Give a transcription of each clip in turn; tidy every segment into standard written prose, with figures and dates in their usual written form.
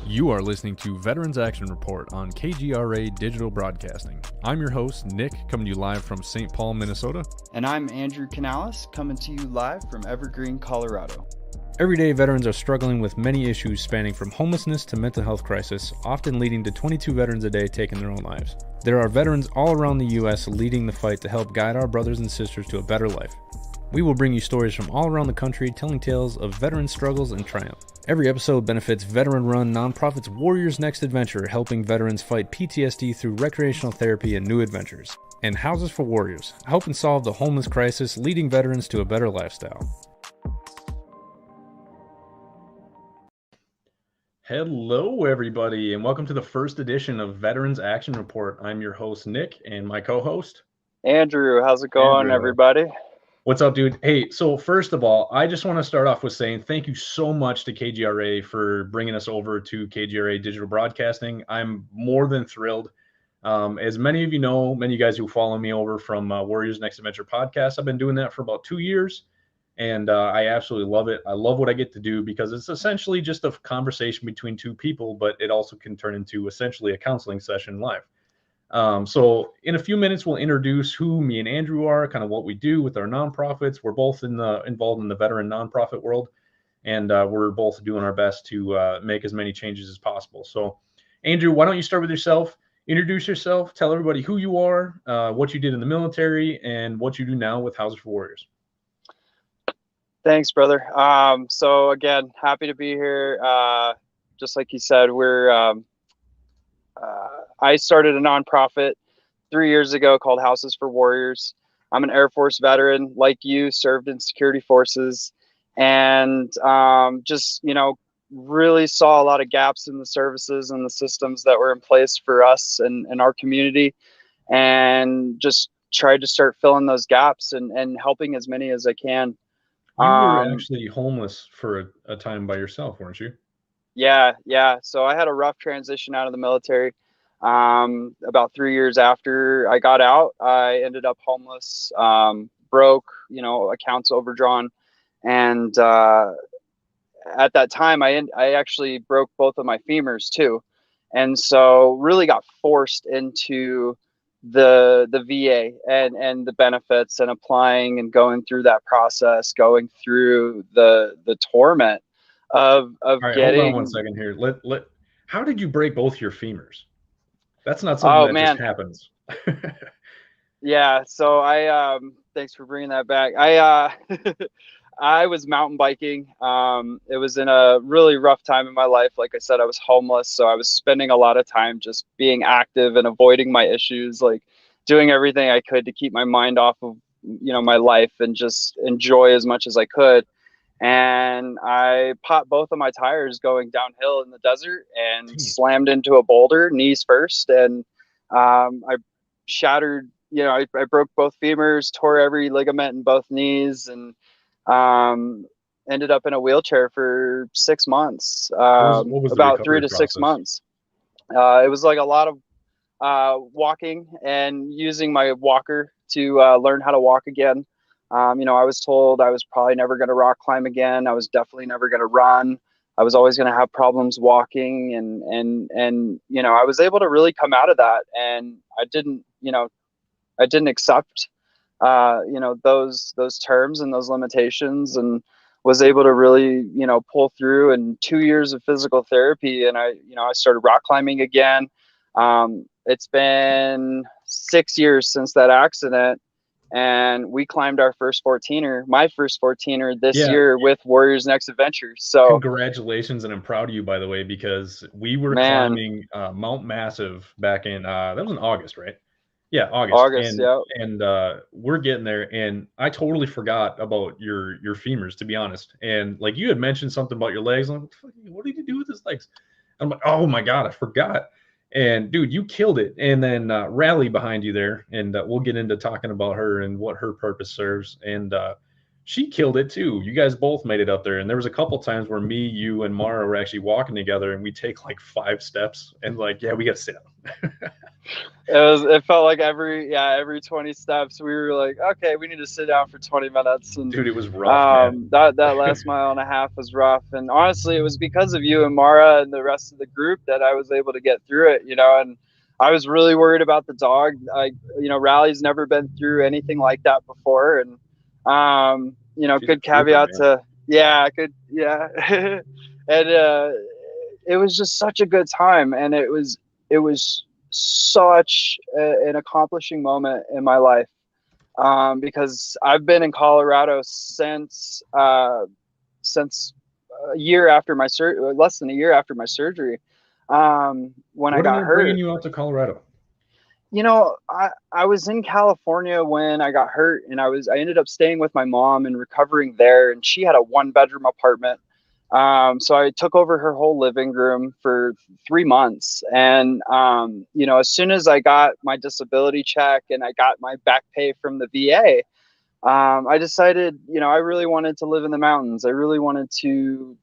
You are listening to Veterans Action Report on KGRA Digital Broadcasting. I'm your host, Nick, coming to you live from St. Paul, Minnesota. And I'm Andrew Canales, coming to you live from Evergreen, Colorado. Every day, veterans are struggling with many issues spanning from homelessness to mental health crisis, often leading to 22 veterans a day taking their own lives. There are veterans all around the U.S. leading the fight to help guide our brothers and sisters to a better life. We will bring you stories from all around the country telling tales of veteran struggles and triumph. Every episode benefits veteran-run nonprofits Warriors Next Adventure, helping veterans fight PTSD through recreational therapy and new adventures. And Houses for Warriors, helping solve the homeless crisis, leading veterans to a better lifestyle. Hello, everybody, and welcome to the first edition of Veterans Action Report. I'm your host, Nick, and my co-host, Andrew. How's it going, everybody? What's up, dude? Hey, so first of all, I just want to start off with saying thank you so much to KGRA for bringing us over to KGRA Digital Broadcasting. I'm more than thrilled. As many of you know, many of you guys who follow me over from Warriors Next Adventure podcast, I've been doing that for about 2 years, and I absolutely love it. I love what I get to do because it's essentially just a conversation between two people, but it also can turn into essentially a counseling session live. So in a few minutes, we'll introduce who me and Andrew are, kind of what we do with our nonprofits. We're both involved in the veteran nonprofit world, and we're both doing our best to make as many changes as possible. So, Andrew, why don't you start with yourself? Introduce yourself, tell everybody who you are, what you did in the military, and what you do now with Houses for Warriors. Thanks, brother. So again, happy to be here. Just like you said, I started a nonprofit 3 years ago called Houses for Warriors. I'm an Air Force veteran, like you, served in security forces, and really saw a lot of gaps in the services and the systems that were in place for us and our community, and just tried to start filling those gaps and helping as many as I can. You were actually homeless for a time by yourself, weren't you? Yeah. So I had a rough transition out of the military. About 3 years after I got out, I ended up homeless, broke, accounts overdrawn. And at that time, I actually broke both of my femurs too. And so really got forced into the VA and the benefits and applying and going through that process, going through the torment of right, getting. Hold on 1 second here. How did you break both your femurs? That's not something that just happens. Yeah. So thanks for bringing that back. I was mountain biking. It was in a really rough time in my life. Like I said, I was homeless. So I was spending a lot of time just being active and avoiding my issues, like doing everything I could to keep my mind off of, my life and just enjoy as much as I could. And I popped both of my tires going downhill in the desert and slammed into a boulder, knees first. And I shattered, I broke both femurs, tore every ligament in both knees, and ended up in a wheelchair for 6 months, what was about 3 to 6 months. It was like a lot of walking and using my walker to learn how to walk again. I was told I was probably never going to rock climb again. I was definitely never going to run. I was always going to have problems walking, and I was able to really come out of that. And I didn't accept, those terms and those limitations, and was able to really, pull through. And 2 years of physical therapy, and I started rock climbing again. It's been 6 years since that accident. And we climbed our first 14er, my first 14er this year with Warriors Next Adventure. So congratulations. And I'm proud of you, by the way, because we were climbing Mount Massive back in, that was in August, right? Yeah, August. And we're getting there. And I totally forgot about your femurs, to be honest. And like you had mentioned something about your legs. I'm like, what did you do with his legs? I'm like, oh my God, I forgot. And dude, you killed it. And then Rally behind you there, and we'll get into talking about her and what her purpose serves. And she killed it too. You guys both made it up there. And there was a couple times where me, you, and Mara were actually walking together, and we take like 5 steps, and like, yeah, we got to sit down. It felt like every 20 steps we were like, okay, we need to sit down for 20 minutes. And Dude, it was rough, man. that last mile and a half was rough. And honestly, it was because of you and Mara and the rest of the group that I was able to get through it, and I was really worried about the dog. Rally's never been through anything like that before. And She's a good trooper, caveat man. to, yeah. And it was just such a good time, and it was such an accomplishing moment in my life, because I've been in Colorado since a year after my less than a year after my surgery, when I What ended got up bringing hurt. you out to Colorado? I was in California when I got hurt, and I ended up staying with my mom and recovering there, and she had a 1-bedroom apartment. So I took over her whole living room for 3 months. And, as soon as I got my disability check and I got my back pay from the VA, I decided, I really wanted to live in the mountains. I really wanted to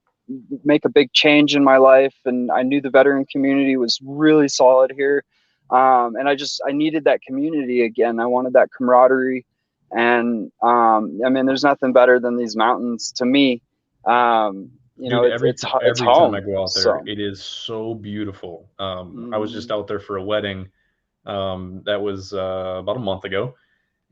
make a big change in my life. And I knew the veteran community was really solid here. And I needed that community again. I wanted that camaraderie. And, there's nothing better than these mountains to me. Dude, It's every time I home. go out there, So, it is so beautiful. I was just mm, out there for a wedding that was about a month ago,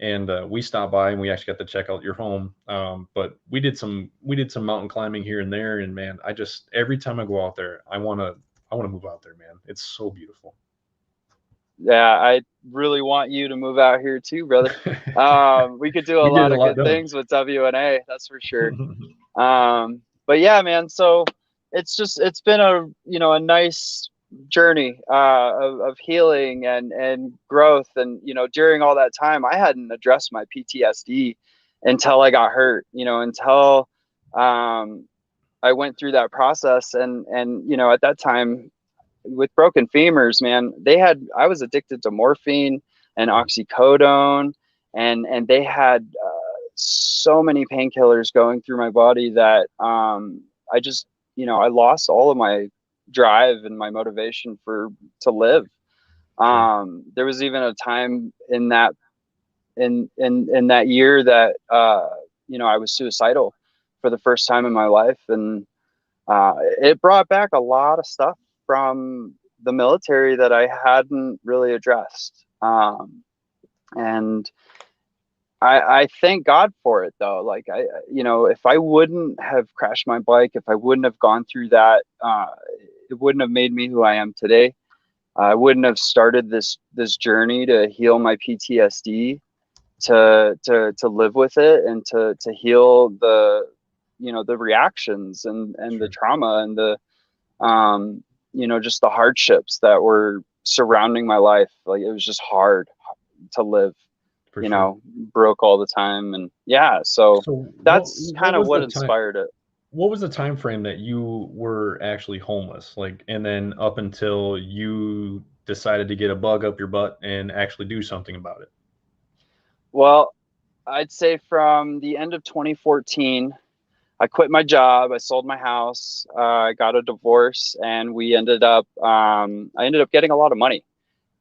and we stopped by and we actually got to check out your home. But we did some mountain climbing here and there, and man, I just every time I go out there, I wanna move out there, man. It's so beautiful. yeah, I really want you to move out here too, brother. We could do a We get lot a of lot good done. things with WNA, that's for sure. But yeah, man, so it's been a nice journey of healing and growth. And during all that time I hadn't addressed my PTSD until I got hurt, until I went through that process. And at that time, with broken femurs, man, I was addicted to morphine and oxycodone, and they had so many painkillers going through my body that I just, I lost all of my drive and my motivation to live. Sure. There was even a time in that year that I was suicidal for the first time in my life. And it brought back a lot of stuff from the military that I hadn't really addressed. And I thank God for it, though. Like, if I wouldn't have crashed my bike, if I wouldn't have gone through that, it wouldn't have made me who I am today. I wouldn't have started this journey to heal my PTSD, to live with it, and to heal the reactions and the Sure. trauma and the just the hardships that were surrounding my life. Like, it was just hard to live, For sure. broke all the time. And yeah, so So that's kind of what inspired it. what was the time frame that you were actually homeless? Like, and then up until you decided to get a bug up your butt and actually do something about it? Well, I'd say from the end of 2014, I quit my job. I sold my house. I got a divorce, and I ended up getting a lot of money.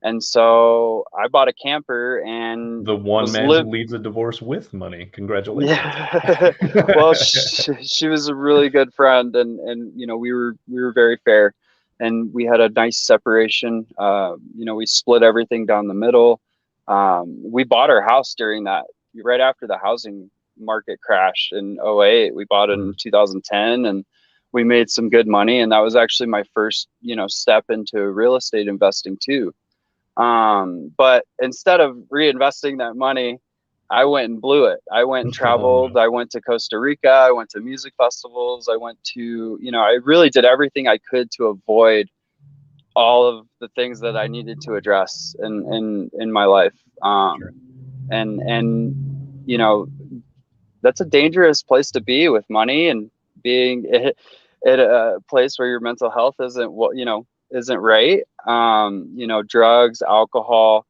And so I bought a camper and The one was man who live. leaves a divorce with money. Congratulations. Yeah. Well, she was a really good friend, and we were very fair, and we had a nice separation. We split everything down the middle. We bought our house during that, right after the housing market crashed in '08. We bought it in Mm, 2010, and we made some good money, and that was actually my first, step into real estate investing too. But instead of reinvesting that money, I went and blew it. I went and oh traveled. no. I went to Costa Rica. I went to music festivals. I went to, I really did everything I could to avoid all of the things that I needed to address in my life. Sure. And you know, that's a dangerous place to be with money, and being at a place where your mental health isn't right. Drugs, alcohol,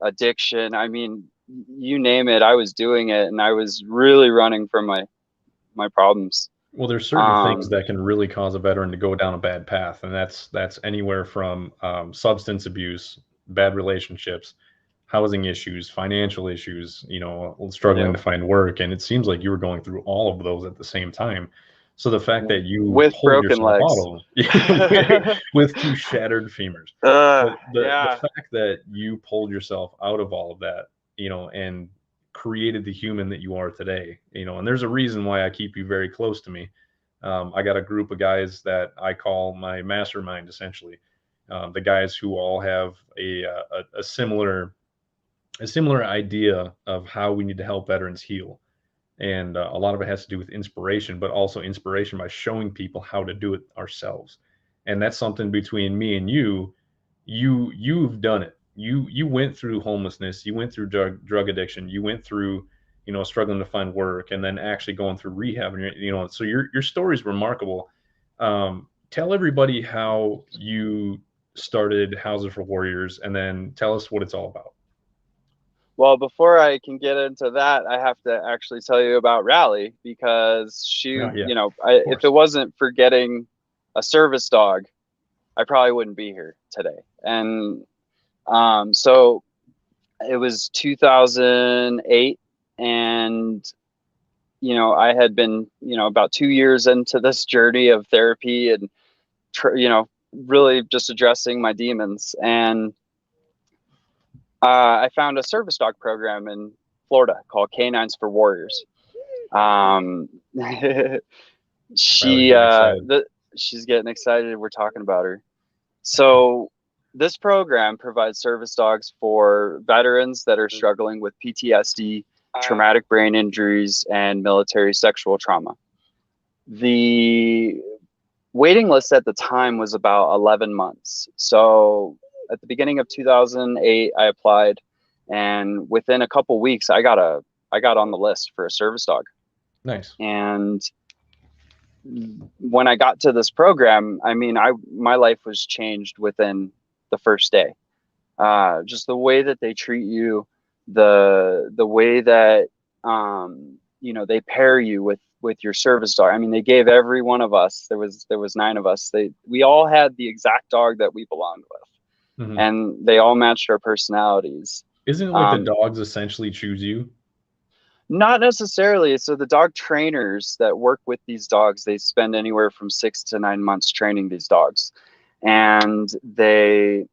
addiction. I mean, you name it, I was doing it, and I was really running from my problems. Well, there's certain things Um, that can really cause a veteran to go down a bad path, and that's anywhere from substance abuse, bad relationships, housing issues, financial issues, struggling to find work. And it seems like you were going through all of those at the same time. So the fact that you with pulled broken yourself legs, out of with two shattered femurs, but the fact that you pulled yourself out of all of that, and created the human that you are today, and there's a reason why I keep you very close to me. I got a group of guys that I call my mastermind, essentially. The guys who all have a similar idea of how we need to help veterans heal. And a lot of it has to do with inspiration, but also inspiration by showing people how to do it ourselves. And that's something between me and you've done it. You went through homelessness, you went through drug addiction, you went through, struggling to find work, and then actually going through rehab. And so your story is remarkable. Tell everybody how you started Houses for Warriors, and then tell us what it's all about. Well, before I can get into that, I have to actually tell you about Rally, because she, if it wasn't for getting a service dog, I probably wouldn't be here today. And so it was 2008, and I had been about 2 years into this journey of therapy, and really just addressing my demons. And I found a service dog program in Florida called Canines for Warriors. She's getting excited. We're talking about her. So this program provides service dogs for veterans that are struggling with PTSD, traumatic brain injuries, and military sexual trauma. The waiting list at the time was about 11 months. So at the beginning of 2008, I applied, and within a couple weeks, I got on the list for a service dog. Nice. And when I got to this program, my life was changed within the first day. Just the way that they treat you, the way that they pair you with your service dog. They gave every one of us, there was 9 of us, we all had the exact dog that we belonged with. Mm-hmm. And they all matched our personalities. Isn't it like the dogs essentially choose you? Not necessarily. So the dog trainers that work with these dogs, they spend anywhere from 6 to 9 months training these dogs. And they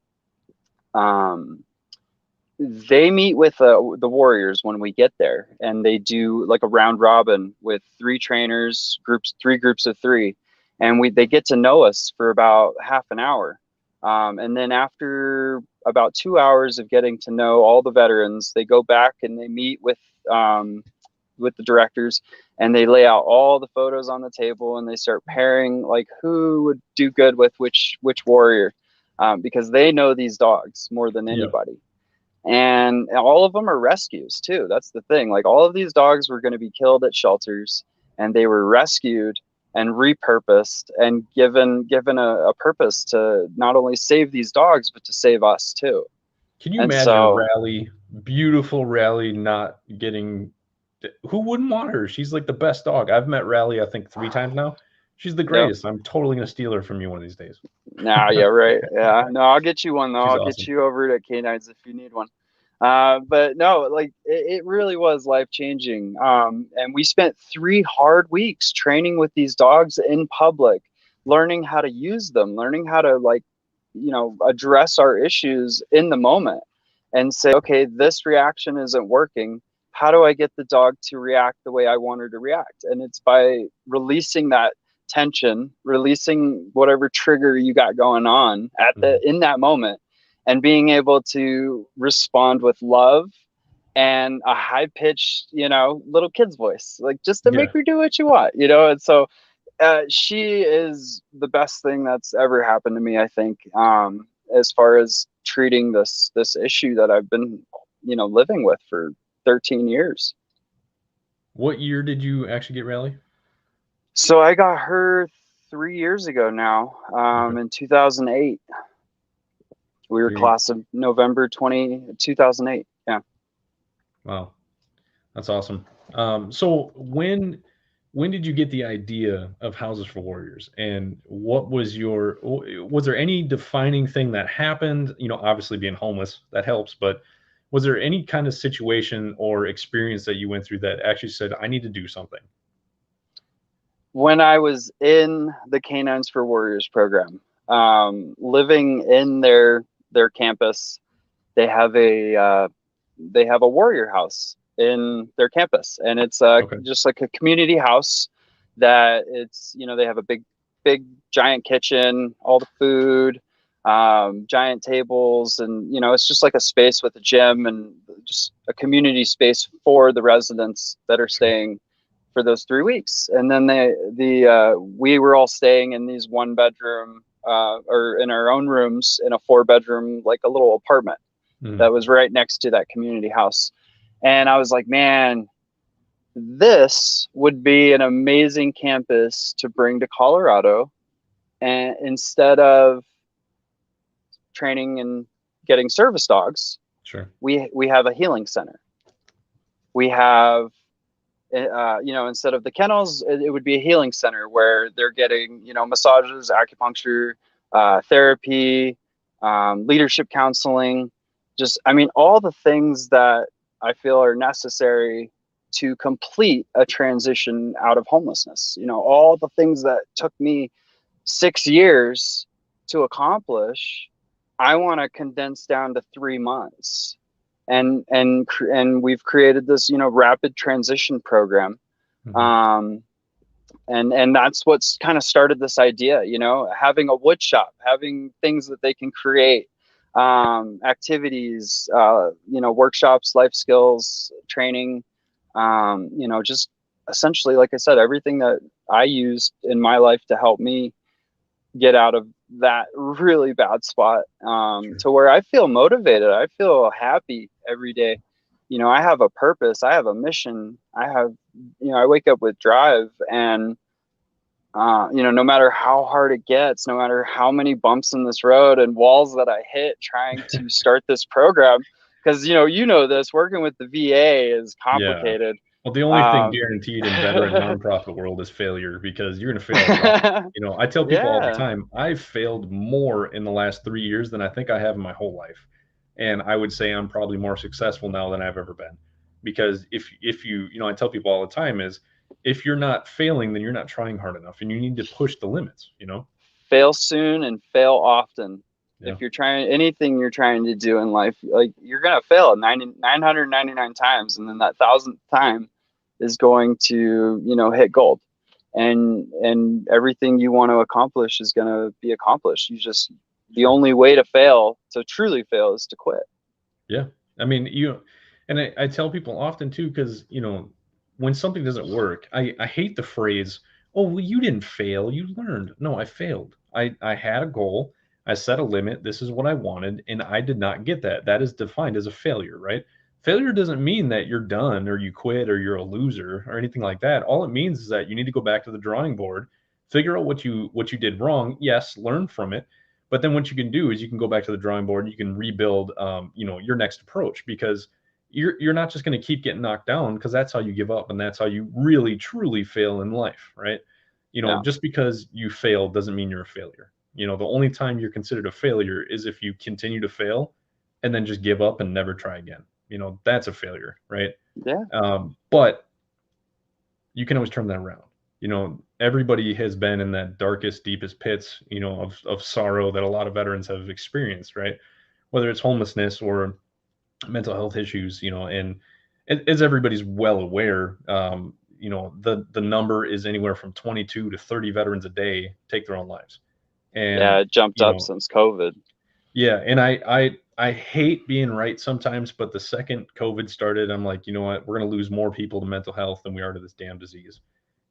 meet with the warriors when we get there, and they do like a round robin with 3 trainers, 3 groups of 3. And they get to know us for about half an hour. And then after about 2 hours of getting to know all the veterans, they go back and they meet with the directors, and they lay out all the photos on the table, and they start pairing like who would do good with which warrior, because they know these dogs more than anybody. And all of them are rescues too. That's the thing. Like, all of these dogs were going to be killed at shelters, and they were rescued and repurposed and given a purpose to not only save these dogs, but to save us too. Can you imagine Rally, beautiful Rally, not getting? Who wouldn't want her? She's like the best dog. I've met Rally, I think 3 times now. She's the greatest. Yep. I'm totally gonna steal her from you one of these days. Nah, yeah, right. Yeah, no, I'll get you one though. I'll get you over at Canines if you need one. But no, like it really was life changing. And we spent 3 hard weeks training with these dogs in public, learning how to use them, learning how to address our issues in the moment, and say, okay, this reaction isn't working. How do I get the dog to react the way I want her to react? And it's by releasing that tension, releasing whatever trigger you got going on in that moment, and being able to respond with love and a high-pitched, little kid's voice, like just to make her do what you want, And so she is the best thing that's ever happened to me, I think, as far as treating this issue that I've been, living with for 13 years. What year did you actually get Rally? So I got her 3 years ago now, in 2008. We were class of November 2008. Yeah. Wow. That's awesome. So when when did you get the idea of Houses for Warriors? And what was was there any defining thing that happened? Obviously being homeless, that helps, but was there any kind of situation or experience that you went through that actually said, I need to do something? When I was in the Canines for Warriors program, living in their campus, they have a warrior house in their campus, and it's Okay. just like a community house that they have a big giant kitchen, all the food, giant tables, and it's just like a space with a gym and just a community space for the residents that are staying for those 3 weeks. And then we were all staying in these 1-bedroom or in our own rooms in a 4-bedroom, like a little apartment that was right next to that community house. And I was like, man, this would be an amazing campus to bring to Colorado. And instead of training and getting service dogs, Sure. we have a healing center. We have, instead of the kennels, it would be a healing center where they're getting, massages, acupuncture, therapy, leadership counseling, all the things that I feel are necessary to complete a transition out of homelessness. All the things that took me 6 years to accomplish, I want to condense down to 3 months. And we've created this, rapid transition program. And that's what's kind of started this idea, having a wood shop, having things that they can create, activities, workshops, life skills, training, just essentially, like I said, everything that I used in my life to help me get out of that really bad spot, to where I feel motivated. I feel happy every day. I have a purpose. I have a mission. I wake up with drive, and no matter how hard it gets, no matter how many bumps in this road and walls that I hit trying to start this program, because this, working with the VA is complicated. Well, the only thing guaranteed in veteran nonprofit world is failure, because you're going to fail a lot. I tell people all the time, I've failed more in the last 3 years than I think I have in my whole life. And I would say I'm probably more successful now than I've ever been. Because if you, I tell people all the time is, if you're not failing, then you're not trying hard enough, and you need to push the limits, Fail soon and fail often. Yeah. If you're trying anything you're trying to do in life, like, you're going to fail 999 times. And then that 1,000th time is going to, hit gold, and everything you want to accomplish is going to be accomplished. The only way to fail, to truly fail, is to quit. Yeah. I mean, and I tell people often too, because, when something doesn't work, I hate the phrase, oh, well, you didn't fail, you learned. No, I failed. I had a goal. I set a limit. This is what I wanted, and I did not get that. That is defined as a failure, right? Failure doesn't mean that you're done or you quit or you're a loser or anything like that. All it means is that you need to go back to the drawing board, figure out what you did wrong. Yes, learn from it. But then what you can do is you can go back to the drawing board and you can rebuild, your next approach, because you're not just going to keep getting knocked down, because that's how you give up, and that's how you really truly fail in life, right? Just because you failed doesn't mean you're a failure. The only time you're considered a failure is if you continue to fail and then just give up and never try again. That's a failure, right? Yeah. But you can always turn that around. Everybody has been in that darkest, deepest pits, of sorrow that a lot of veterans have experienced, right? Whether it's homelessness or mental health issues, and as everybody's well aware, the number is anywhere from 22 to 30 veterans a day take their own lives. And it jumped up since COVID. Yeah, and I hate being right sometimes, but the second COVID started, I'm like, you know what, we're going to lose more people to mental health than we are to this damn disease.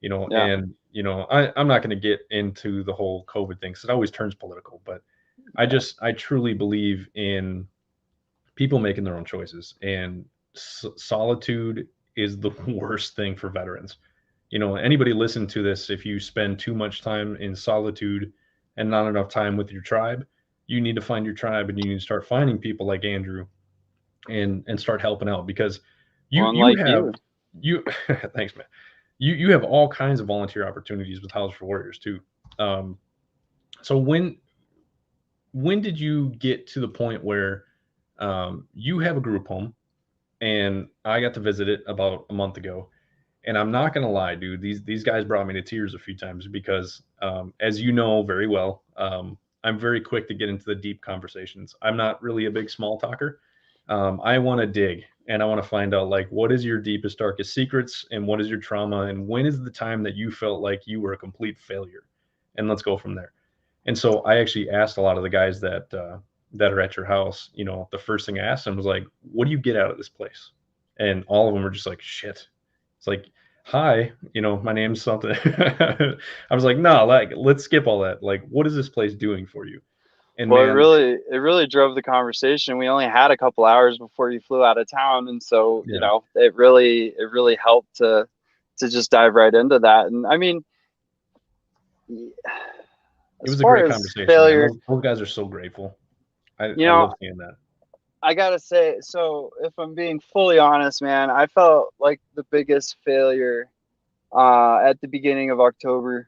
And I'm not going to get into the whole COVID thing, because it always turns political, but I truly believe in people making their own choices, and solitude is the worst thing for veterans. Anybody listen to this, if you spend too much time in solitude and not enough time with your tribe, you need to find your tribe, and you need to start finding people like Andrew and start helping out, because you Unlike have you thanks, man. you have all kinds of volunteer opportunities with House for Warriors too. Um, so when did you get to the point where you have a group home and I got to visit it about a month ago? And I'm not gonna lie, dude. These guys brought me to tears a few times because, as you know very well, I'm very quick to get into the deep conversations. I'm not really a big small talker. I want to dig and I want to find out like what is your deepest, darkest secrets and what is your trauma and when is the time that you felt like you were a complete failure, and let's go from there. And so I actually asked a lot of the guys that are at your house. You know, the first thing I asked them was like, "What do you get out of this place?" And all of them were just like, "Shit." It's like, "Hi, you know, my name's something." I was like, "No, like, let's skip all that. Like, what is this place doing for you?" And Well, man, it really drove the conversation. We only had a couple hours before you flew out of town, and so yeah, it really helped to just dive right into that. And I mean, it as was a far great as conversation, man. failure, Those guys are so grateful. you I know, love seeing that. I gotta say, so if I'm being fully honest, man, I felt like the biggest failure at the beginning of October.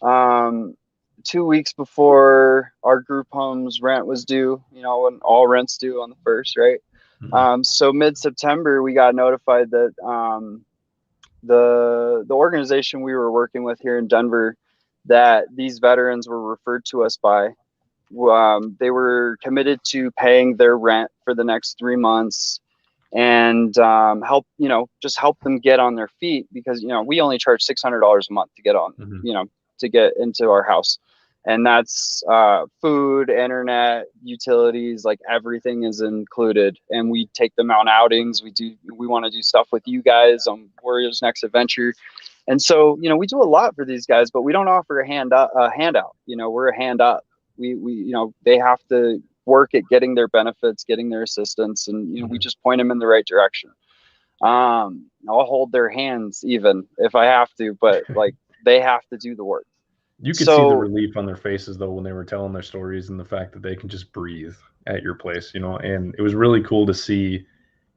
Um, 2 weeks before our group home's rent was due, when all rent's due on the first, right? Mhm. So mid-September, we got notified that the organization we were working with here in Denver, that these veterans were referred to us by, they were committed to paying their rent for the next 3 months and just help them get on their feet because we only charge $600 a month to get on, Mhm. to get into our house, and that's food, internet, utilities, like everything is included. And we take them on outings. We want to do stuff with you guys on Warriors Next Adventure, and so we do a lot for these guys, but we don't offer a handout. We're a hand up. We they have to work at getting their benefits, getting their assistance, and we Mhm. just point them in the right direction. I'll hold their hands even if I have to, but like they have to do the work. You could see the So relief on their faces though when they were telling their stories and the fact that they can just breathe at your place, you know, and it was really cool to see,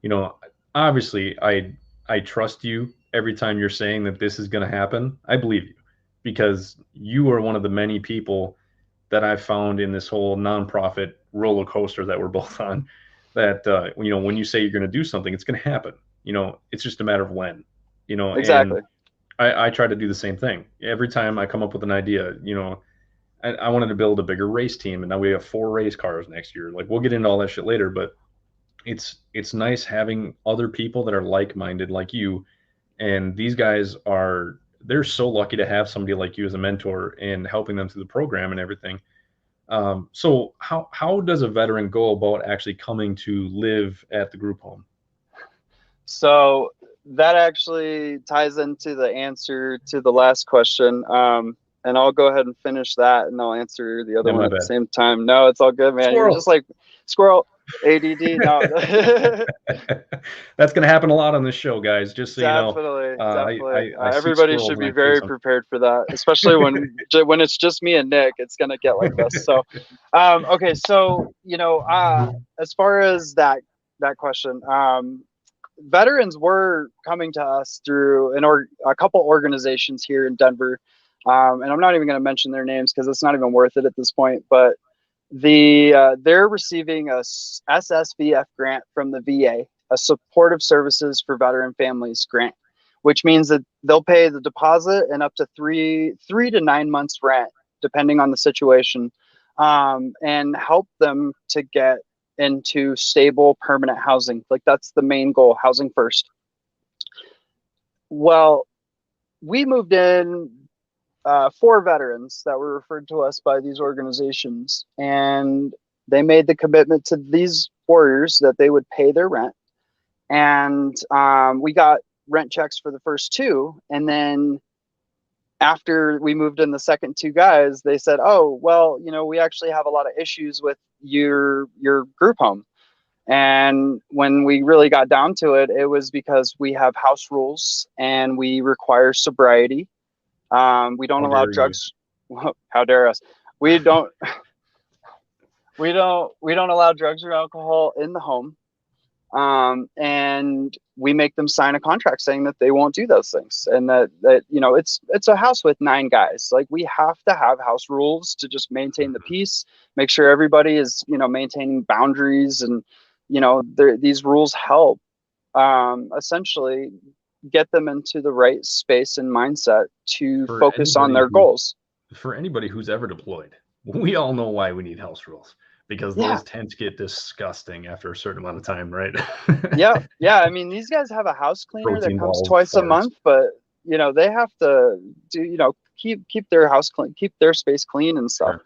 you know, obviously I trust you every time you're saying that this is going to happen. I believe you because you are one of the many people that I've found in this whole nonprofit roller coaster that we're both on that you know, when you say you're going to do something, it's going to happen. You know, it's just a matter of when, you know, and exactly. I try to do the same thing. Every time I come up with an idea, you know, I wanted to build a bigger race team, and now we have 4 race cars next year. Like we'll get into all that shit later, but it's nice having other people that are like-minded like you, and these guys are they're so lucky to have somebody like you as a mentor and helping them through the program and everything. So how does a veteran go about actually coming to live at the group home? So that actually ties into the answer to the last question. And I'll go ahead and finish that, and I'll answer the other Yeah, one my at the bad. same time. No, it's all good, man. You're just Squirrel. like squirrel, ADD. No, That's going to happen a lot on this show, guys. Just so you know, definitely, I, definitely. I I see Everybody squirrels should when be I see very them. prepared for that, especially when it's just me and Nick. It's gonna get like this. So, okay. So as far as that question, veterans were coming to us through a couple organizations here in Denver, and I'm not even going to mention their names because it's not even worth it at this point. But they're receiving a SSVF grant from the VA, a Supportive Services for Veteran Families grant, which means that they'll pay the deposit and up to three to 9 months rent, depending on the situation, and help them to get into stable permanent housing. Like that's the main goal, housing first. Well, we moved in 4 veterans that were referred to us by these organizations, and they made the commitment to these warriors that they would pay their rent. And we got rent checks for the first 2, and then after we moved in the second 2 guys, they said, oh well, we actually have a lot of issues with your group home. And when we really got down to it, it was because we have house rules and we require sobriety. We don't How allow dare you? drugs. How dare us? We don't. We don't allow drugs or alcohol in the home. and we make them sign a contract saying that they won't do those things, and that you know, it's a house with 9 guys. Like, we have to have house rules to just maintain the peace, make sure everybody is, you know, maintaining boundaries, and you know, these rules help essentially get them into the right space and mindset to focus on their goals. For anybody who's ever deployed, we all know why we need house rules, because those tents get disgusting after a certain amount of time, right? Yeah. I mean, these guys have a house cleaner that comes balls, twice farts. a month, but you know, they have to do, you know, keep their house clean, keep their space clean and stuff.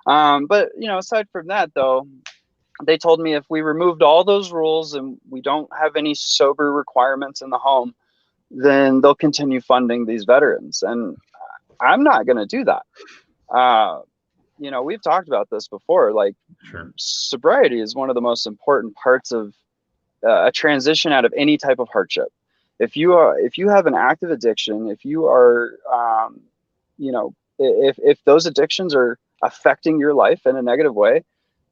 Sure. But you know, aside from that, though, they told me if we removed all those rules and we don't have any sober requirements in the home, then they'll continue funding these veterans. And I'm not going to do that. You know, we've talked about this before. Like, sobriety is one of the most important parts of a transition out of any type of hardship. If you have an active addiction, if you are, you know, if those addictions are affecting your life in a negative way,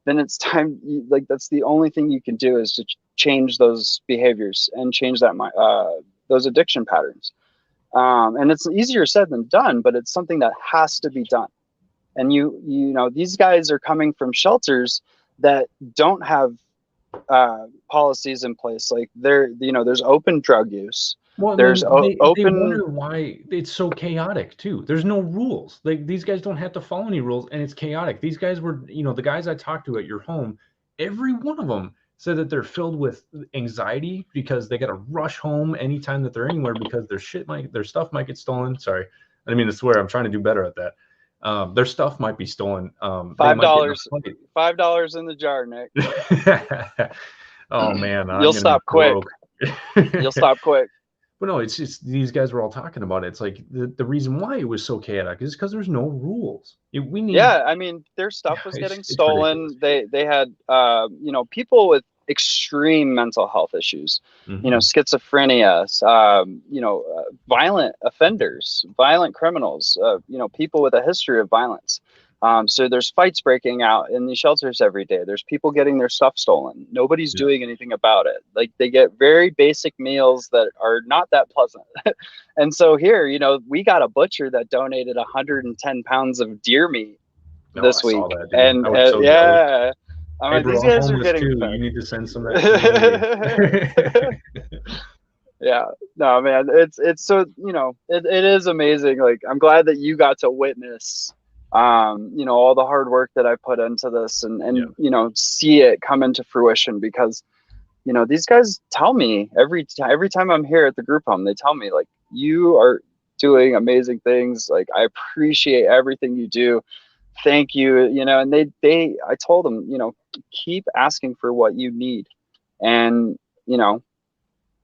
then it's time, like, that's the only thing you can do, is to change those behaviors and change that, those addiction patterns. And it's easier said than done, but it's something that has to be done. And you know, these guys are coming from shelters that don't have policies in place. Like, you know, there's open drug use. Well, there's they open. wonder why it's so chaotic too. There's no rules. Like, these guys don't have to follow any rules, and it's chaotic. These guys were, you know, the guys I talked to at your home, every one of them said that they're filled with anxiety because they got to rush home anytime that they're anywhere, because their stuff might get stolen. Sorry, I didn't mean to swear. I'm trying to do better at that. Their stuff might be stolen. $5 in the jar, Nick. Oh man, you'll stop quick. You'll stop quick. But no, it's just, these guys were all talking about it. It's like the reason why it was so chaotic is because there's no rules. I mean, their stuff was getting stolen. They had you know, people with extreme mental health issues, you know, schizophrenia, you know, violent offenders, violent criminals, you know, people with a history of violence. So there's fights breaking out in these shelters every day. There's people getting their stuff stolen. Nobody's doing anything about it. Like, they get very basic meals that are not that pleasant. And so here, you know, we got a butcher that donated 110 pounds of deer meat this week. That, and yeah, I mean, hey, bro, these guys are getting too. You need to send some of that. Yeah, no, man, it's so, you know, it is amazing. Like, I'm glad that you got to witness you know, all the hard work that I put into this, and you know, see it come into fruition, because you know, these guys tell me every time I'm here at the group home, they tell me, like, you are doing amazing things. Like, I appreciate everything you do. Thank you. You know, and I told them, you know, keep asking for what you need. And, you know,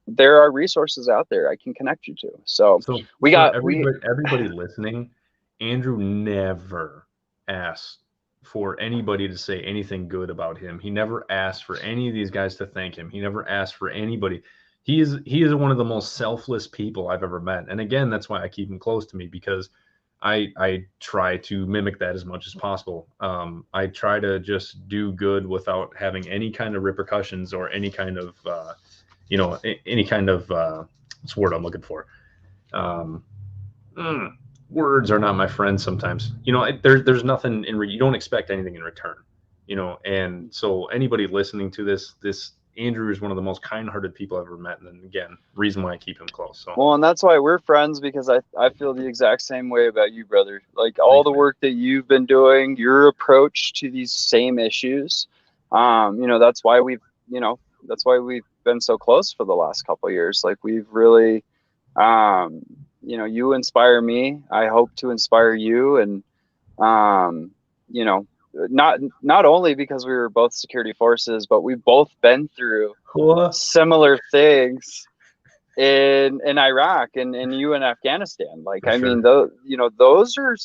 there are resources out there I can connect you to. So everybody listening, Andrew never asked for anybody to say anything good about him. He never asked for any of these guys to thank him. He never asked for anybody. He is one of the most selfless people I've ever met. And again, that's why I keep him close to me, because I try to mimic that as much as possible. I try to just do good without having any kind of repercussions or any kind of, you know, any kind of, what's the word I'm looking for? Words are not my friends sometimes. You know, there's nothing you don't expect anything in return, you know. And so anybody listening to this Andrew is one of the most kind-hearted people I've ever met. And then again, reason why I keep him close. So, well, and that's why we're friends, because I feel the exact same way about you, brother. Like, all the work that you've been doing, your approach to these same issues, you know, that's why we've been so close for the last couple of years. Like, we've really, you know, you inspire me. I hope to inspire you. And, you know, not only because we were both security forces, but we've both been through similar things in Iraq and you in Afghanistan. Like, I mean, those, you know, those are,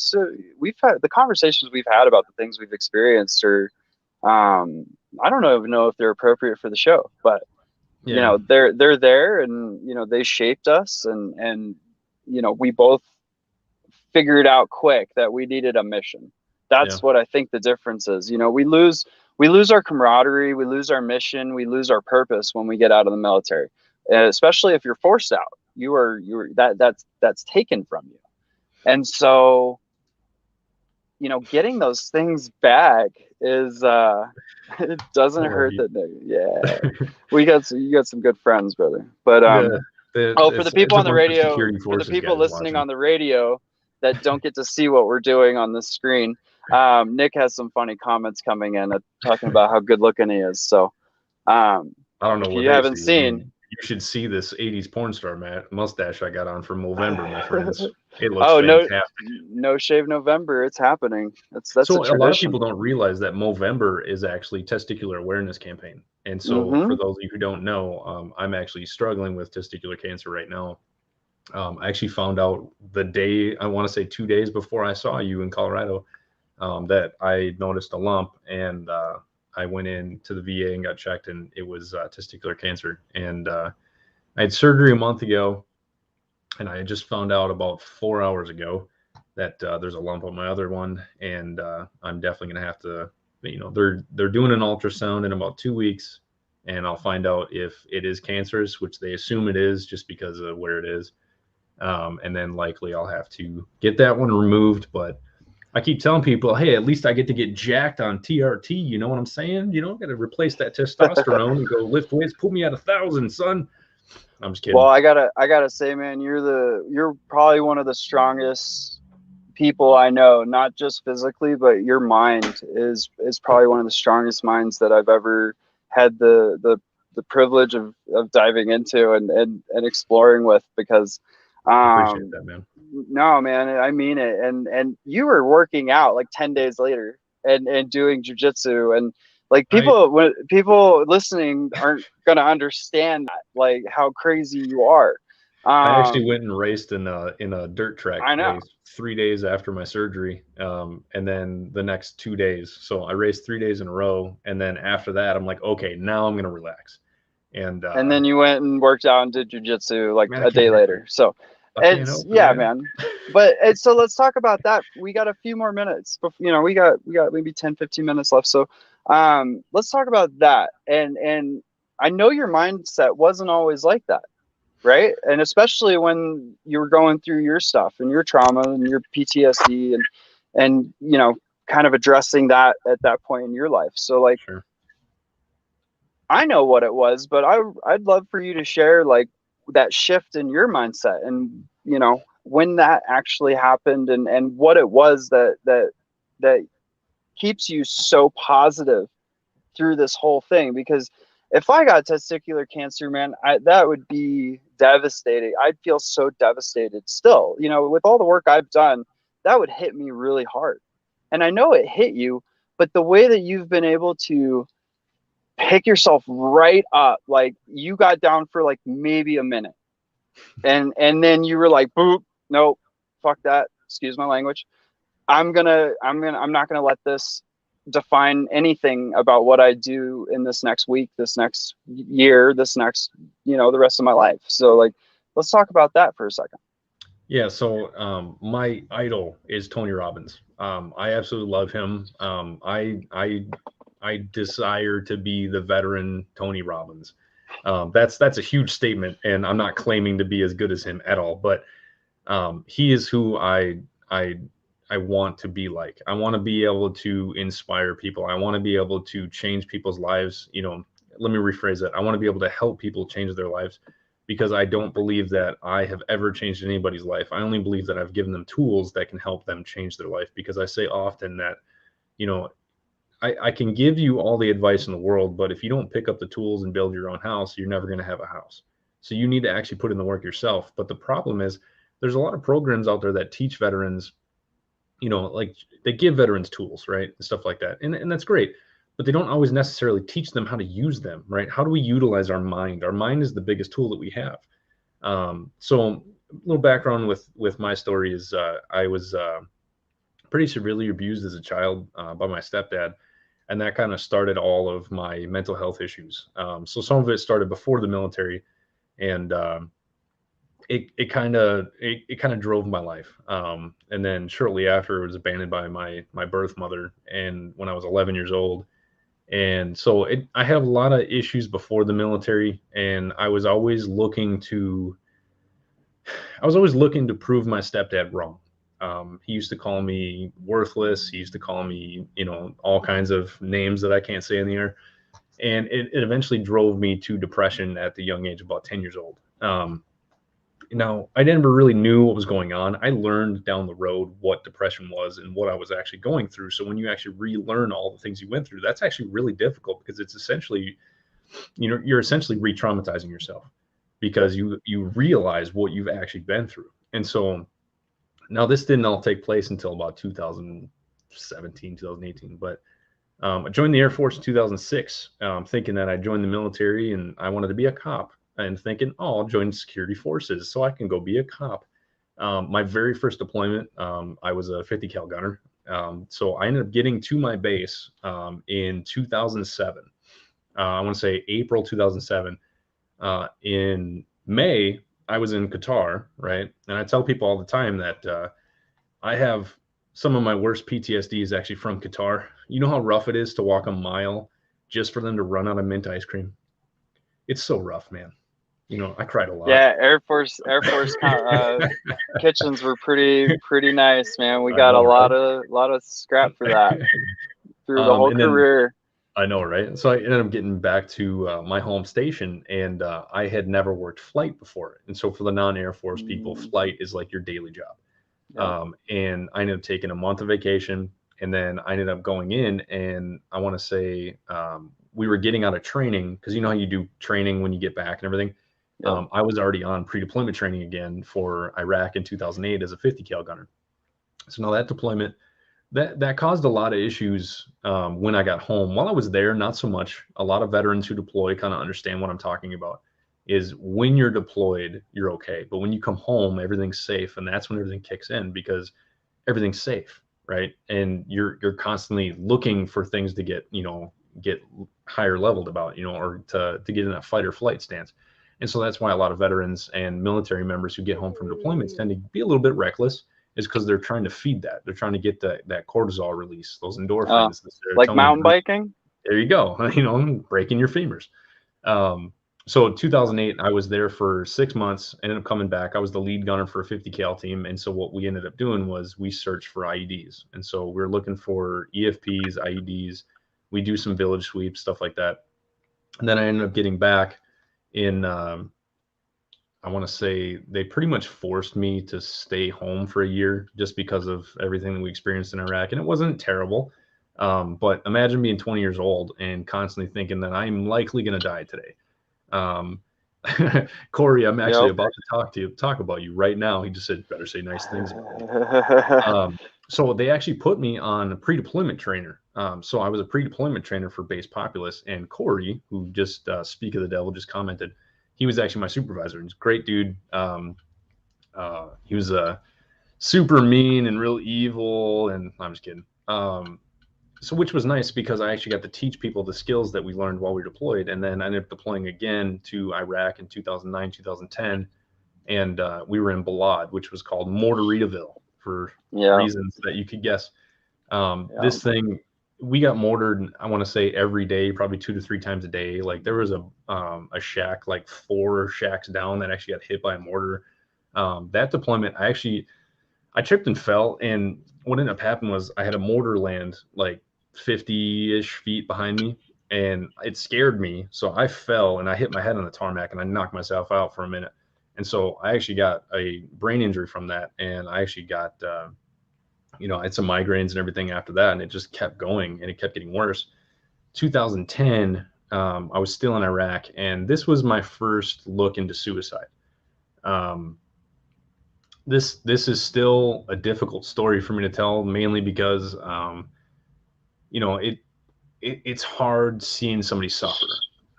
we've had the conversations we've had about the things we've experienced, or, I don't even know if they're appropriate for the show, but you know, they're there, and, you know, they shaped us, and, you know, we both figured out quick that we needed a mission. That's what I think the difference is. You know, we lose we lose our camaraderie, we lose our mission, we lose our purpose when we get out of the military, especially if you're forced out. That's taken from you. And so, getting those things back is it doesn't hurt you got some good friends, brother. But for the people on the radio, for the people listening on the radio that don't get to see what we're doing on the screen, Nick has some funny comments coming in talking about how good looking he is. So I don't know if what you haven't seen. You should see this 80s porn star mustache I got on for Movember, my friends. It looks fantastic. No Shave November. It's happening. That's so a lot of people don't realize that Movember is actually testicular awareness campaign. And so for those of you who don't know, I'm actually struggling with testicular cancer right now. I actually found out the day, I want to say 2 days before I saw you in Colorado, that I noticed a lump, and I went in to the VA and got checked, and it was testicular cancer. And I had surgery a month ago, and I just found out about 4 hours ago that there's a lump on my other one, and I'm definitely going to have to, they're doing an ultrasound in about 2 weeks, and I'll find out if it is cancerous, which they assume it is just because of where it is. And then likely I'll have to get that one removed, but I keep telling people, hey, at least I get to get jacked on TRT. You know what I'm saying? Got to replace that testosterone and go lift weights. Put me at 1,000, son. I'm just kidding. Well, I gotta say, man, you're probably one of the strongest people I know, not just physically, but your mind is probably one of the strongest minds that I've ever had the privilege of diving into and exploring with, because I appreciate that, man. No, man, I mean it. And you were working out like 10 days later and doing jujitsu, and like people listening aren't going to understand that, like how crazy you are. I actually went and raced in a dirt track race 3 days after my surgery, and then the next 2 days. So I raced 3 days in a row, and then after that, I'm like, okay, now I'm going to relax. And then you went and worked out and did jujitsu like a day later. So it's man. But so let's talk about that. We got a few more minutes, but we got maybe 10, 15 minutes left. So let's talk about that. And I know your mindset wasn't always like that, right? And especially when you were going through your stuff and your trauma and your PTSD and kind of addressing that at that point in your life. So like, sure. I know what it was, but I'd love for you to share like that shift in your mindset, and when that actually happened, and what it was that keeps you so positive through this whole thing. Because if I got testicular cancer, man, that would be devastating. I'd feel so devastated still, with all the work I've done, that would hit me really hard. And I know it hit you, but the way that you've been able to pick yourself right up, like you got down for like maybe a minute, and then you were like, boop, nope, fuck that, excuse my language, I'm not gonna let this define anything about what I do in this next week, this next year, this next the rest of my life. So like, let's talk about that for a second. Yeah, so my idol is Tony Robbins. I absolutely love him. I desire to be the veteran Tony Robbins. That's a huge statement, and I'm not claiming to be as good as him at all. But he is who I want to be like. I want to be able to inspire people. I want to be able to change people's lives. Let me rephrase that. I want to be able to help people change their lives, because I don't believe that I have ever changed anybody's life. I only believe that I've given them tools that can help them change their life. Because I say often that, I can give you all the advice in the world, but if you don't pick up the tools and build your own house, you're never going to have a house. So you need to actually put in the work yourself. But the problem is there's a lot of programs out there that teach veterans, like they give veterans tools, right? And stuff like that. And that's great, but they don't always necessarily teach them how to use them, right? How do we utilize our mind? Our mind is the biggest tool that we have. So a little background with my story is I was pretty severely abused as a child by my stepdad. And that kind of started all of my mental health issues. So some of it started before the military, and it kind of drove my life. And then shortly after, I was abandoned by my birth mother. And when I was 11 years old, And so I had a lot of issues before the military, and I was always looking to prove my stepdad wrong. He used to call me worthless. He used to call me, all kinds of names that I can't say in the air. And it eventually drove me to depression at the young age of about 10 years old. Now, I never really knew what was going on. I learned down the road what depression was and what I was actually going through. So when you actually relearn all the things you went through, that's actually really difficult, because it's essentially, you're essentially re-traumatizing yourself, because you realize what you've actually been through. And so now this didn't all take place until about 2017, 2018, but I joined the Air Force in 2006, thinking that I joined the military and I wanted to be a cop, and thinking, oh, I'll join security forces so I can go be a cop. My very first deployment, I was a 50 cal gunner. So I ended up getting to my base in 2007. I want to say April 2007. In May, I was in Qatar, right? And I tell people all the time that I have some of my worst PTSD is actually from Qatar. You know how rough it is to walk a mile just for them to run out of mint ice cream? It's so rough, man. I cried a lot. Yeah, Air Force kitchens were pretty nice, man. We got a lot of scrap for that through the whole career. I know, right? So I ended up getting back to my home station, and I had never worked flight before. And so for the non-Air Force people, flight is like your daily job. Yeah. And I ended up taking a month of vacation, and then I ended up going in, and I want to say we were getting out of training, because you know how you do training when you get back and everything. Yeah. I was already on pre-deployment training again for Iraq in 2008 as a 50 cal gunner. So now that deployment, that caused a lot of issues when I got home. While I was there, not so much. A lot of veterans who deploy kind of understand what I'm talking about. Is when you're deployed, you're okay. But when you come home, everything's safe. And that's when everything kicks in, because everything's safe, right? And you're constantly looking for things to get higher leveled about, or to get in that fight or flight stance. And so that's why a lot of veterans and military members who get home from deployments tend to be a little bit reckless, is because they're trying to feed that. They're trying to get that cortisol release, those endorphins. Like mountain biking? There you go. Breaking your femurs. So in 2008, I was there for 6 months, ended up coming back. I was the lead gunner for a 50 cal team. And so what we ended up doing was we searched for IEDs. And so we're looking for EFPs, IEDs. We do some village sweeps, stuff like that. And then I ended up getting back in, I want to say they pretty much forced me to stay home for a year just because of everything that we experienced in Iraq. And it wasn't terrible. But imagine being 20 years old and constantly thinking that I'm likely going to die today. Corey, I'm actually about to talk about you right now. He just said, better say nice things about me. So they actually put me on a pre-deployment trainer. So I was a pre-deployment trainer for base Populous, and Corey, who just speak of the devil, just commented, he was actually my supervisor. He's a great dude. He was super mean and real evil, and I'm just kidding. So which was nice, because I actually got to teach people the skills that we learned while we were deployed. And then I ended up deploying again to Iraq in 2009, 2010. And we were in Balad, which was called Mortaritaville for reasons that you could guess. This thing, we got mortared, I want to say every day, probably 2 to 3 times a day. Like there was a shack, like 4 shacks down, that actually got hit by a mortar. That deployment, I tripped and fell. And what ended up happening was I had a mortar land like 50-ish feet behind me, and it scared me. So I fell and I hit my head on the tarmac, and I knocked myself out for a minute. And so I actually got a brain injury from that. And I actually got, I had some migraines and everything after that. And it just kept going, and it kept getting worse. 2010, I was still in Iraq, and this was my first look into suicide. This is still a difficult story for me to tell, mainly because, it's hard seeing somebody suffer.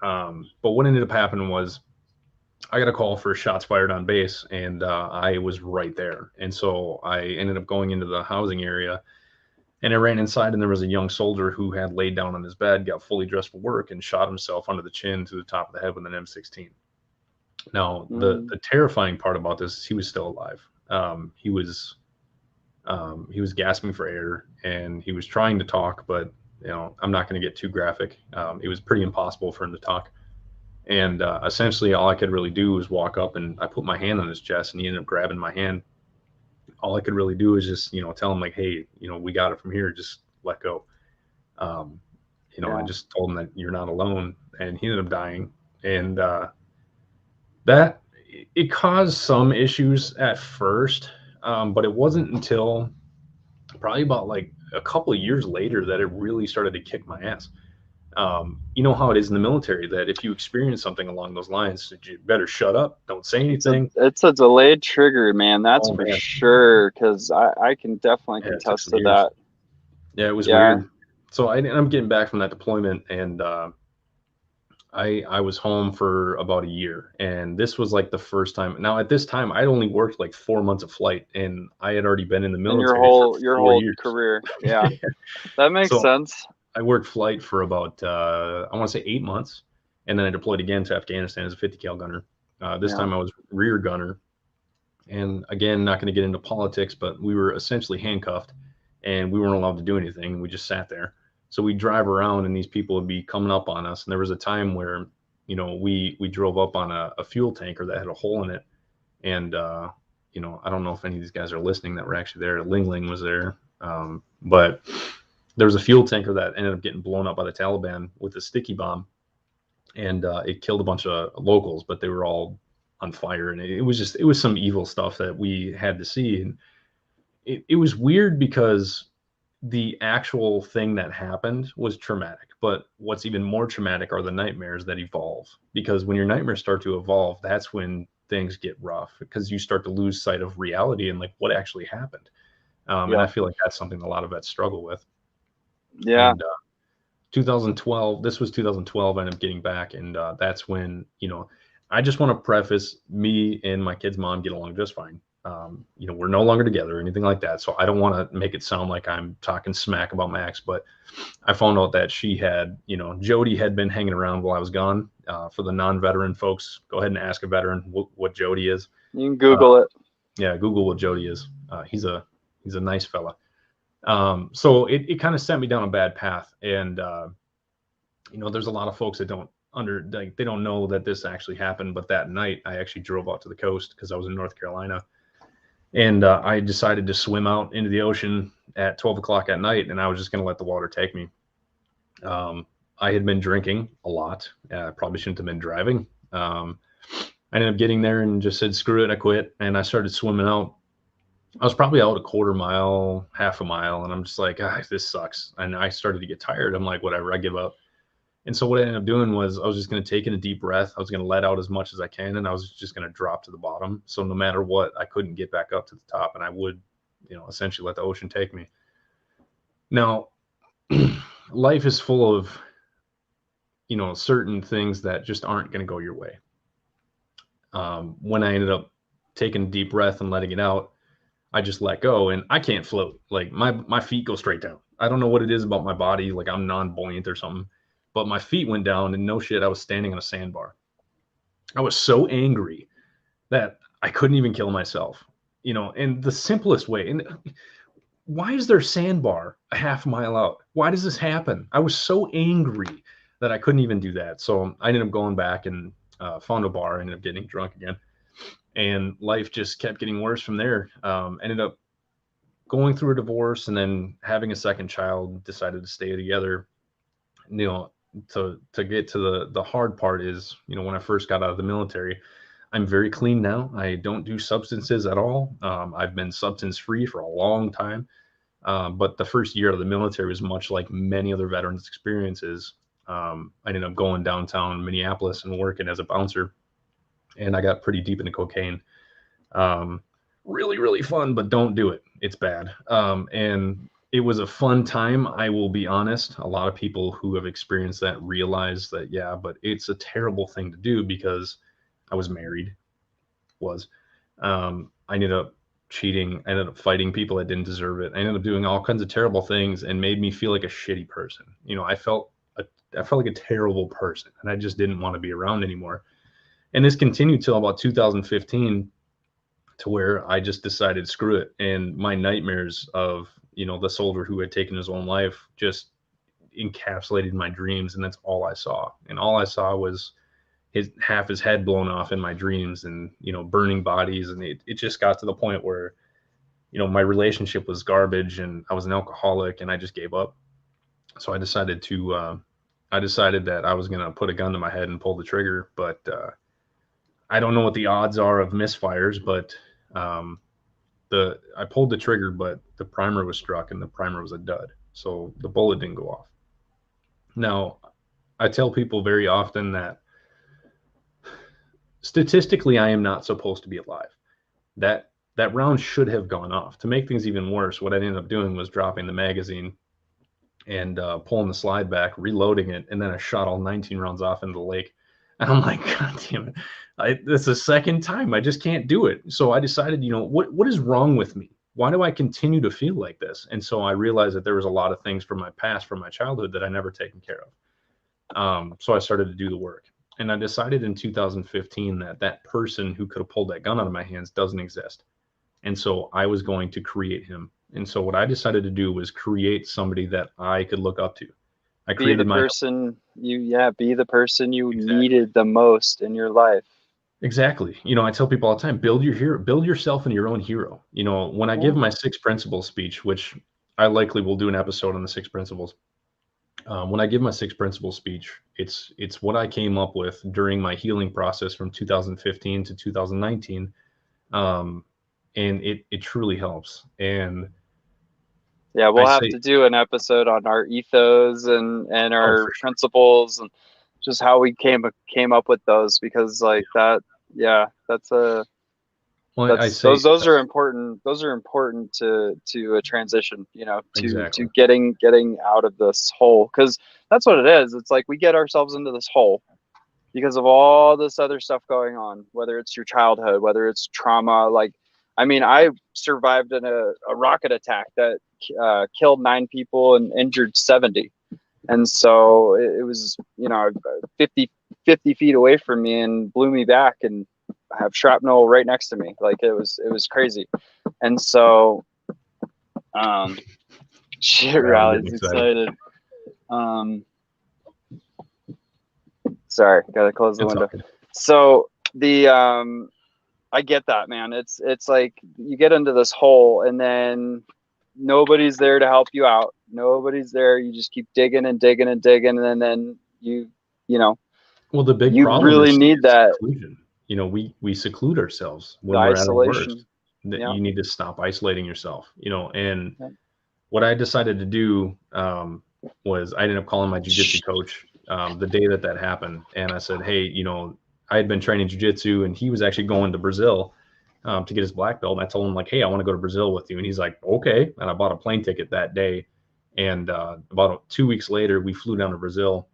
But what ended up happening was I got a call for shots fired on base, and I was right there. And so I ended up going into the housing area, and I ran inside, and there was a young soldier who had laid down on his bed, got fully dressed for work, and shot himself under the chin to the top of the head with an M16. Now, the terrifying part about this is he was still alive. He was gasping for air, and he was trying to talk, but I'm not going to get too graphic. It was pretty impossible for him to talk. And essentially, all I could really do was walk up and I put my hand on his chest, and he ended up grabbing my hand. All I could really do is just, tell him like, hey, we got it from here. Just let go. Um, I just told him that you're not alone, and he ended up dying. And that it caused some issues at first, but it wasn't until probably about like a couple of years later that it really started to kick my ass. You know how it is in the military that if you experience something along those lines, you better shut up, don't say anything. It's a delayed trigger, man. That's Oh for man, sure. Because I can definitely yeah, it took contest some to years. that. Yeah, it was Yeah. weird. So I'm getting back from that deployment, and I was home for about a year, and this was like the first time. Now at this time, I'd only worked like 4 months of flight, and I had already been in the In military for your 4 years. career. Yeah. That makes So sense. I worked flight for about I want to say 8 months, and then I deployed again to Afghanistan as a 50 cal gunner. This Yeah. time I was rear gunner, and again, not going to get into politics, but we were essentially handcuffed, and we weren't allowed to do anything. We just sat there. So we drive around, and these people would be coming up on us. And there was a time where, we drove up on a fuel tanker that had a hole in it, and I don't know if any of these guys are listening that were actually there. Ling Ling was there, but there was a fuel tanker that ended up getting blown up by the Taliban with a sticky bomb, and it killed a bunch of locals, but they were all on fire, and it was some evil stuff that we had to see. And it was weird because the actual thing that happened was traumatic, but what's even more traumatic are the nightmares that evolve, because when your nightmares start to evolve, that's when things get rough, because you start to lose sight of reality and like what actually happened. And I feel like that's something a lot of vets struggle with. Yeah. And 2012, this was 2012, I ended up getting back, and that's when, I just want to preface, me and my kid's mom get along just fine. We're no longer together or anything like that, so I don't want to make it sound like I'm talking smack about Max, but I found out that she had, Jody had been hanging around while I was gone. For the non-veteran folks, go ahead and ask a veteran what Jody is. You can Google it. Yeah, Google what Jody is. He's a nice fella. So it kind of sent me down a bad path. And, there's a lot of folks that they don't know that this actually happened. But that night I actually drove out to the coast because I was in North Carolina, and I decided to swim out into the ocean at 12 o'clock at night, and I was just going to let the water take me. I had been drinking a lot. I probably shouldn't have been driving. I ended up getting there and just said, screw it. I quit. And I started swimming out. I was probably out a quarter mile, half a mile, and I'm just like, this sucks. And I started to get tired. I'm like, whatever, I give up. And so what I ended up doing was I was just going to take in a deep breath. I was going to let out as much as I can, and I was just going to drop to the bottom. So no matter what, I couldn't get back up to the top, and I would, essentially let the ocean take me. Now, life is full of, certain things that just aren't going to go your way. When I ended up taking a deep breath and letting it out, I just let go, and I can't float. Like my feet go straight down. I don't know what it is about my body. Like I'm non-buoyant or something, but my feet went down, and no shit, I was standing on a sandbar. I was so angry that I couldn't even kill myself, and the simplest way. And why is there a sandbar a half mile out? Why does this happen? I was so angry that I couldn't even do that. So I ended up going back and found a bar, ended up getting drunk again. And life just kept getting worse from there. Ended up going through a divorce, and then having a second child, decided to stay together. To get to the hard part is, when I first got out of the military, I'm very clean now. I don't do substances at all. I've been substance free for a long time. But the first year of the military was much like many other veterans' experiences. I ended up going downtown Minneapolis and working as a bouncer, and I got pretty deep into cocaine. Really, really fun, but don't do it. It's bad. And it was a fun time. I will be honest. A lot of people who have experienced that realize that, yeah, but it's a terrible thing to do, because I was married, I ended up cheating. I ended up fighting people that didn't deserve it. I ended up doing all kinds of terrible things, and made me feel like a shitty person. I felt like a terrible person, and I just didn't want to be around anymore. And this continued till about 2015, to where I just decided, screw it. And my nightmares of, the soldier who had taken his own life, just, encapsulated my dreams, and that's all I saw. And all I saw was half his head blown off in my dreams, and burning bodies. And it just got to the point where my relationship was garbage, and I was an alcoholic, and I just gave up. So I decided that I was going to put a gun to my head and pull the trigger. But I don't know what the odds are of misfires, but I pulled the trigger, but the primer was struck, and the primer was a dud. So the bullet didn't go off. Now, I tell people very often that statistically, I am not supposed to be alive. That round should have gone off. To make things even worse, what I ended up doing was dropping the magazine and pulling the slide back, reloading it, and then I shot all 19 rounds off into the lake. And I'm like, God damn it. That's the second time. I just can't do it. So I decided, what is wrong with me? Why do I continue to feel like this? And so I realized that there was a lot of things from my past, from my childhood, that I never taken care of. So I started to do the work. And I decided in 2015 that person who could have pulled that gun out of my hands doesn't exist. And so I was going to create him. And so what I decided to do was create somebody that I could look up to. I created be the person you needed the most in your life. Exactly. I tell people all the time, build yourself into your own hero. When I give my 6 principles speech, which I likely will do an episode on the 6 principles. When I give my 6 principles speech, it's what I came up with during my healing process from 2015 to 2019. And it truly helps. And yeah, we'll have to do an episode on our ethos and our principles and just how we came up with those, because that. Yeah, those are important. Those are important to a transition, to getting out of this hole, because that's what it is. It's like we get ourselves into this hole because of all this other stuff going on, whether it's your childhood, whether it's trauma. I survived in a rocket attack that killed 9 people and injured 70. And so it was, 50 feet away from me and blew me back, and I have shrapnel right next to me. It was crazy. And so, Riley's excited. Sorry, gotta close the window. Okay. So I get that, man. It's like you get into this hole, and then nobody's there to help you out. Nobody's there. You just keep digging and digging and digging, and then well, the big problem really need that seclusion. We seclude ourselves when we're isolation. At our worst. Yeah. You need to stop isolating yourself. And what I decided to do was I ended up calling my jiu-jitsu coach the day that happened, and I said, hey, I had been training jiu-jitsu, and he was actually going to Brazil to get his black belt. And I told him, hey, I want to go to Brazil with you. And he's like, okay. And I bought a plane ticket that day. And about 2 weeks later, we flew down to Brazil,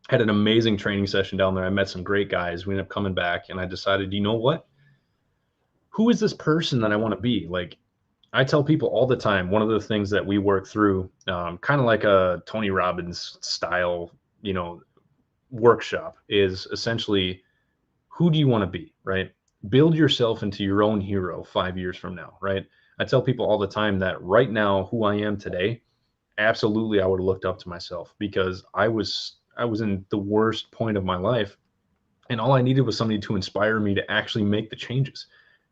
had an amazing training session down there. I met some great guys. We ended up coming back, and I decided, you know what? Who is this person that I want to be? I tell people all the time, one of the things that we work through, kind of like a Tony Robbins style, workshop, is essentially, who do you want to be, right? Build yourself into your own hero 5 years from now, right? I tell people all the time that right now, who I am today, absolutely I would have looked up to myself, because I was in the worst point of my life, and all I needed was somebody to inspire me to actually make the changes.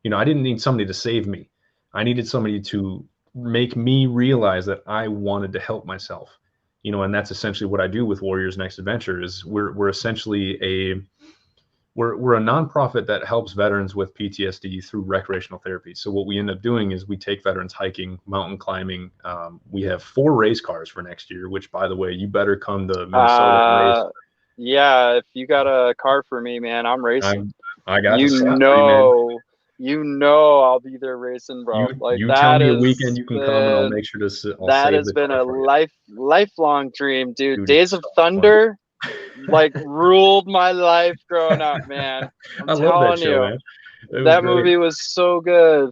I didn't need somebody to save me. I needed somebody to make me realize that I wanted to help myself. And that's essentially what I do with Warriors Next Adventure. Is we're essentially we're a nonprofit that helps veterans with PTSD through recreational therapy. So what we end up doing is we take veterans hiking, mountain climbing. We have 4 race cars for next year, which, by the way, you better come to Minnesota race. Yeah, if you got a car for me, man, I'm racing. I got I'll be there racing, bro. You tell me a weekend you can come, and I'll make sure to. That has been a lifelong dream, dude. Days of Thunder. Ruled my life growing up, man. I love that show, man. That movie was so good.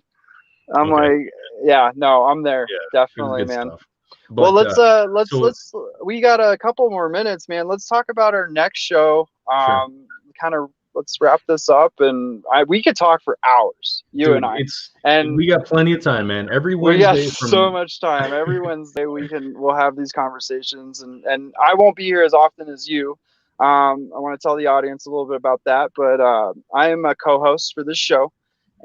I'm I'm there. Yeah, definitely, man. But, let's we got a couple more minutes, man. Let's talk about our next show. Sure. Kind of let's wrap this up. And we could talk for hours, you and I. And we got plenty of time, man. Every we got Wednesday so much time. Every Wednesday we'll have these conversations, and I won't be here as often as you. I want to tell the audience a little bit about that, but I am a co-host for this show,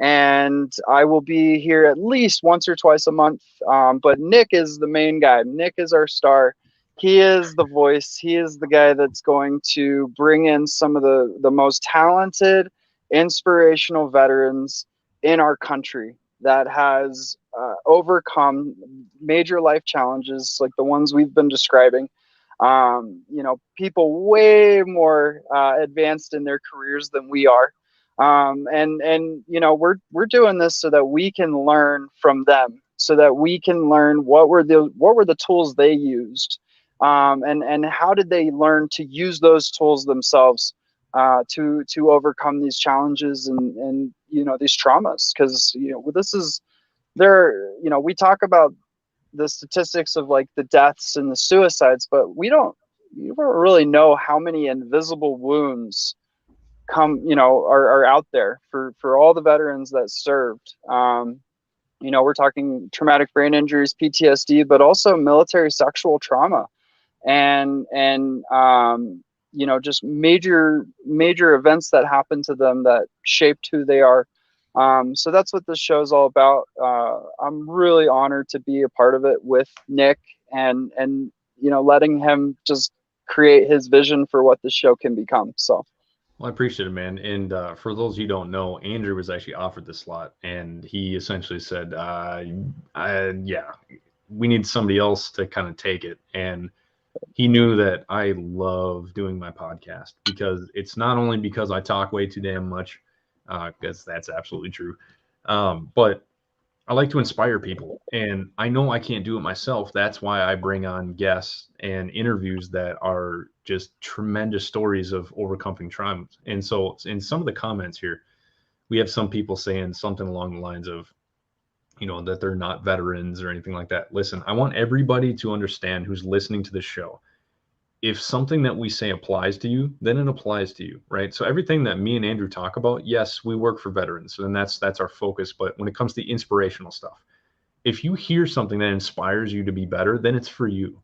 and I will be here at least once or twice a month. But Nick is the main guy. Nick is our star. He is the voice. He is the guy that's going to bring in some of the most talented, inspirational veterans in our country that has overcome major life challenges like the ones we've been describing. People way more advanced in their careers than we are. We're doing this so that we can learn from them, so that we can learn what were the tools they used, and how did they learn to use those tools themselves to overcome these challenges and these traumas. Because we talk about the statistics of like the deaths and the suicides, but you don't really know how many invisible wounds are out there for all the veterans that served. We're talking traumatic brain injuries, PTSD, but also military sexual trauma, and just major events that happened to them that shaped who they are. So that's what this show is all about. I'm really honored to be a part of it with Nick and letting him just create his vision for what this show can become. So. Well, I appreciate it, man. And for those you don't know, Andrew was actually offered the slot, and he essentially said, yeah, we need somebody else to kind of take it. And he knew that I love doing my podcast, because it's not only because I talk way too damn much, because that's absolutely true, but I like to inspire people, and I know I can't do it myself. That's why I bring on guests and interviews that are just tremendous stories of overcoming traumas. And so in some of the comments here, we have some people saying something along the lines of, that they're not veterans or anything like that. Listen, I want everybody to understand who's listening to this show. If something that we say applies to you, then it applies to you, right? So everything that me and Andrew talk about, yes, we work for veterans, and that's our focus. But when it comes to the inspirational stuff, if you hear something that inspires you to be better, then it's for you.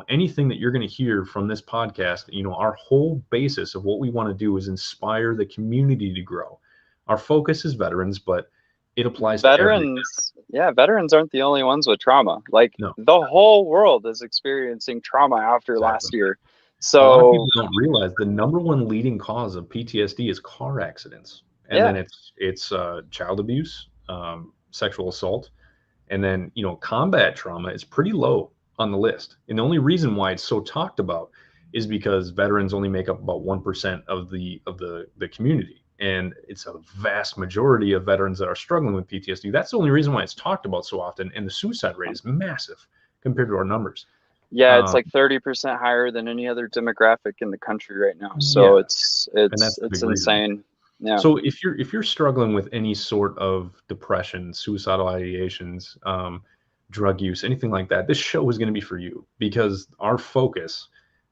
Anything that you're going to hear from this podcast, our whole basis of what we want to do is inspire the community to grow. Our focus is veterans, but it applies to veterans. Yeah, veterans aren't the only ones with trauma. Like, no. The whole world is experiencing trauma after last year. So a lot of people don't realize the number one leading cause of PTSD is car accidents, and then it's child abuse, sexual assault, and then combat trauma is pretty low on the list. And the only reason why it's so talked about is because veterans only make up about 1% of the community. And it's a vast majority of veterans that are struggling with PTSD. That's the only reason why it's talked about so often. And the suicide rate is massive compared to our numbers. Yeah, it's like 30% higher than any other demographic in the country right now. So it's insane. Yeah. So if you're struggling with any sort of depression, suicidal ideations, drug use, anything like that, this show is going to be for you, because our focus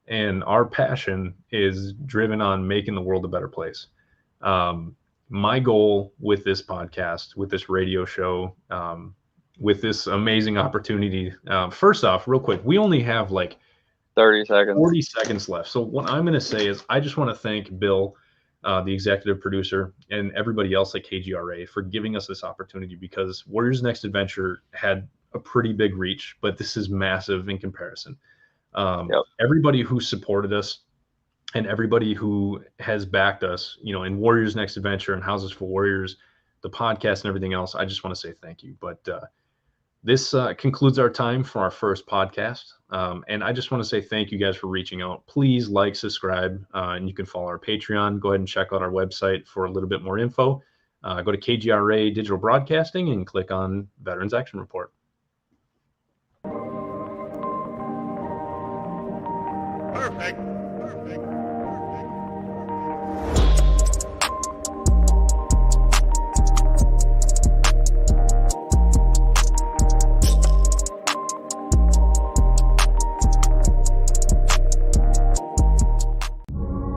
and our passion is driven on making the world a better place. My goal with this podcast, with this radio show, with this amazing opportunity, first off, real quick, we only have like 40 seconds left. So what I'm going to say is I just want to thank Bill, the executive producer, and everybody else at KGRA for giving us this opportunity, because Warriors Next Adventure had a pretty big reach, but this is massive in comparison. Everybody who supported us and everybody who has backed us, in Warriors Next Adventure and Houses for Warriors, the podcast and everything else, I just want to say thank you. But this concludes our time for our first podcast. And I just want to say thank you guys for reaching out. Please like, subscribe, and you can follow our Patreon. Go ahead and check out our website for a little bit more info. Go to KGRA Digital Broadcasting and click on Veterans Action Report. Perfect.